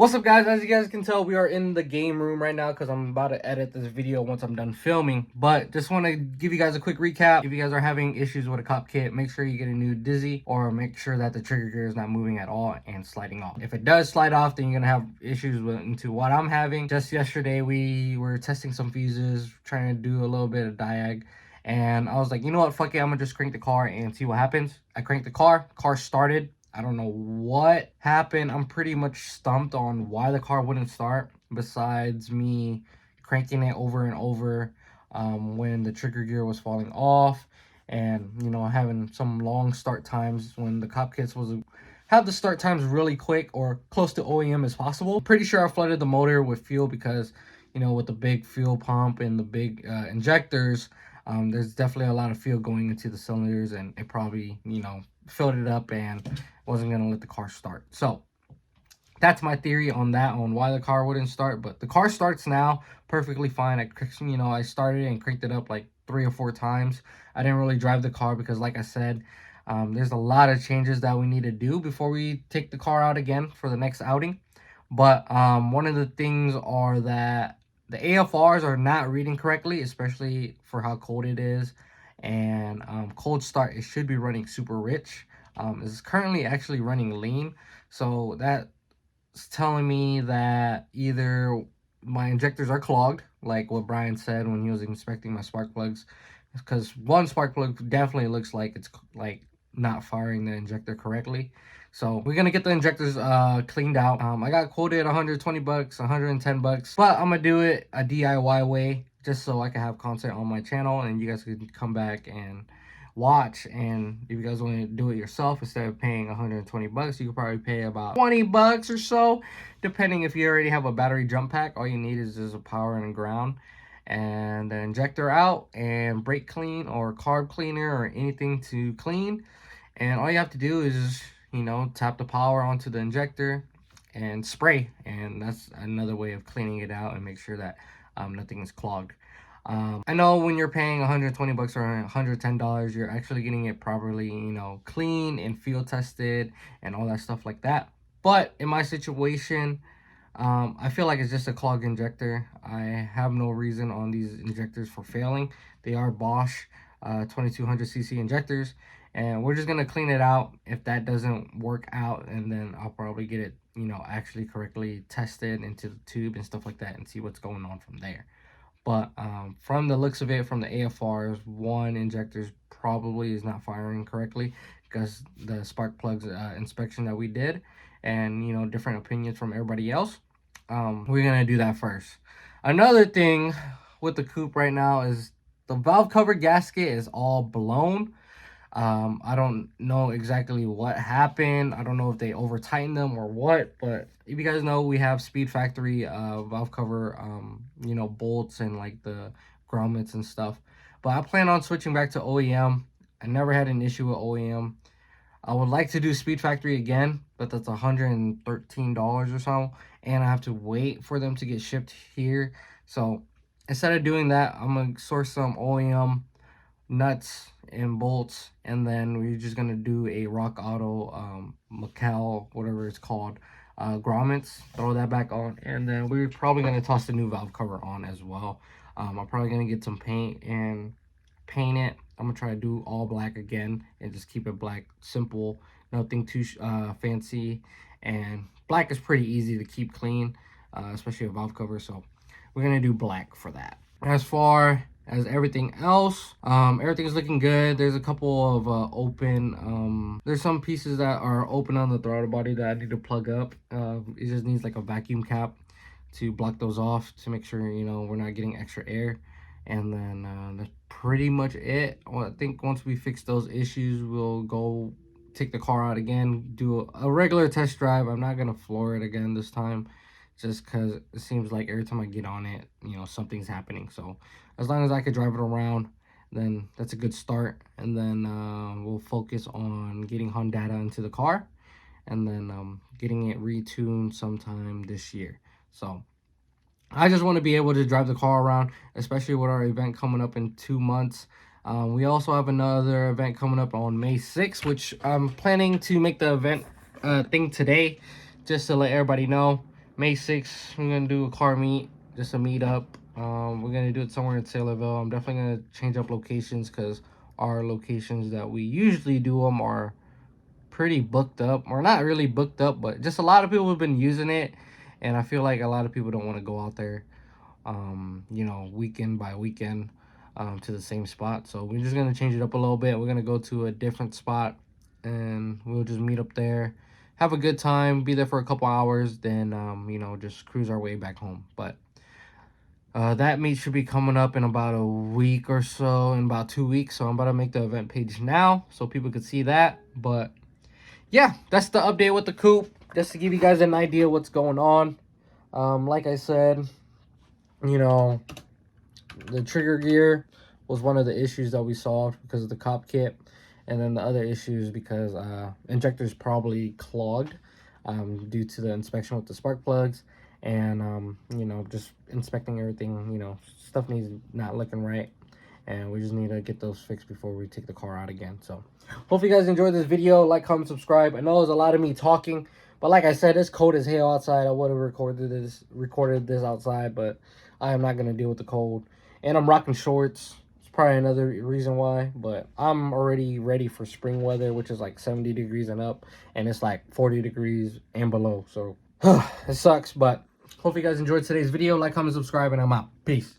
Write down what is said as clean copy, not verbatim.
What's up, guys? As you guys can tell, we are in the game room right now because I'm about to edit this video once I'm done filming. But just want to give you guys a quick recap. If you guys are having issues with a cop kit, make sure you get a new dizzy, or make sure that the trigger gear is not moving at all and sliding off. If it does slide off, then you're gonna have issues into what I'm having. Just yesterday, we were testing some fuses, trying to do a little bit of diag. And I was like, you know what, fuck it, I'm gonna just crank the car and see what happens. I cranked the car started. I don't know what happened. I'm pretty much stumped on why the car wouldn't start, besides me cranking it over and over when the trigger gear was falling off, and you know, having some long start times when the cop kits have the start times really quick or close to OEM as possible. I'm pretty sure I flooded the motor with fuel because, you know, with the big fuel pump and the big injectors, there's definitely a lot of fuel going into the cylinders, and it probably, you know, filled it up and wasn't gonna let the car start. So that's my theory on that, on why the car wouldn't start. But the car starts now perfectly fine. I started and cranked it up like 3 or 4 times. I didn't really drive the car because, like I said, there's a lot of changes that we need to do before we take the car out again for the next outing. But one of the things are that the AFRs are not reading correctly, especially for how cold it is. And cold start, it should be running super rich. It's currently actually running lean, so that's telling me that either my injectors are clogged, like what Brian said when he was inspecting my spark plugs, because one spark plug definitely looks like it's like not firing the injector correctly. So we're gonna get the injectors cleaned out. I got quoted 120 bucks, 110 bucks, but I'm gonna do it a DIY way, just so I can have content on my channel and you guys can come back and watch. And if you guys want to do it yourself, instead of paying 120 bucks, you could probably pay about 20 bucks or so, depending. If you already have a battery jump pack, all you need is just a power and a ground and the injector out, and brake clean or carb cleaner or anything to clean. And all you have to do is, you know, tap the power onto the injector and spray, and that's another way of cleaning it out and make sure that nothing is clogged. I know when you're paying 120 bucks or $110, you're actually getting it properly, you know, clean and field tested and all that stuff like that. But in my situation, I feel like it's just a clogged injector. I have no reason on these injectors for failing. They are Bosch 2200cc injectors, and we're just gonna clean it out. If that doesn't work out, and then I'll probably get it, you know, actually correctly tested into the tube and stuff like that, and see what's going on from there. But from the looks of it, from the AFRs, one injector probably is not firing correctly because the spark plugs inspection that we did, and, you know, different opinions from everybody else. We're gonna do that first. Another thing with the coupe right now is the valve cover gasket is all blown. I don't know exactly what happened. I don't know if they over tightened them or what, but if you guys know, we have Speed Factory valve cover, you know, bolts and like the grommets and stuff. But I plan on switching back to OEM. I never had an issue with OEM. I would like to do Speed Factory again, but that's $113 or so, and I have to wait for them to get shipped here. So instead of doing that, I'm gonna source some OEM nuts and bolts, and then we're just gonna do a Rock Auto Macau, whatever it's called, grommets, throw that back on, and then we're probably gonna toss the new valve cover on as well. I'm probably gonna get some paint and paint it. I'm gonna try to do all black again and just keep it black, simple, nothing too fancy. And black is pretty easy to keep clean, especially a valve cover, so we're gonna do black for that. As far as everything else, everything is looking good. There's a couple of open, there's some pieces that are open on the throttle body that I need to plug up. It just needs like a vacuum cap to block those off, to make sure, you know, we're not getting extra air. And then that's pretty much it. Well, I think once we fix those issues, we'll go take the car out again, do a regular test drive. I'm not gonna floor it again this time, just because it seems like every time I get on it, you know, something's happening. So as long as I could drive it around, then that's a good start. And then we'll focus on getting Honda into the car, and then getting it retuned sometime this year. So I just want to be able to drive the car around, especially with our event coming up in 2 months. We also have another event coming up on May 6th, which I'm planning to make the event thing today, just to let everybody know. May 6th, we're gonna do a car meet, just a meetup. We're gonna do it somewhere in Taylorville. I'm definitely gonna change up locations because our locations that we usually do them are pretty booked up, or not really booked up, but just a lot of people have been using it, and I feel like a lot of people don't want to go out there, you know, weekend by weekend, to the same spot. So we're just gonna change it up a little bit. We're gonna go to a different spot, and we'll just meet up there, have a good time, be there for a couple hours, then you know, just cruise our way back home. But that meet should be coming up in about a week or so, in about 2 weeks. So I'm about to make the event page now so people could see that. But yeah, that's the update with the coupe, just to give you guys an idea what's going on. Like I said, you know, the trigger gear was one of the issues that we solved because of the cop kit, and then the other issues because injectors probably clogged due to the inspection with the spark plugs, and you know, just inspecting everything, you know, stuff needs not looking right, and we just need to get those fixed before we take the car out again. So hopefully you guys enjoyed this video. Like, comment, subscribe. I know there's a lot of me talking, but like I said, it's cold as hell outside. I would have recorded this outside, but I am not going to deal with the cold. And I'm rocking shorts. It's probably another reason why, but I'm already ready for spring weather, which is like 70 degrees and up, and it's like 40 degrees and below. So it sucks, but hope you guys enjoyed today's video. Like, comment, subscribe, and I'm out. Peace.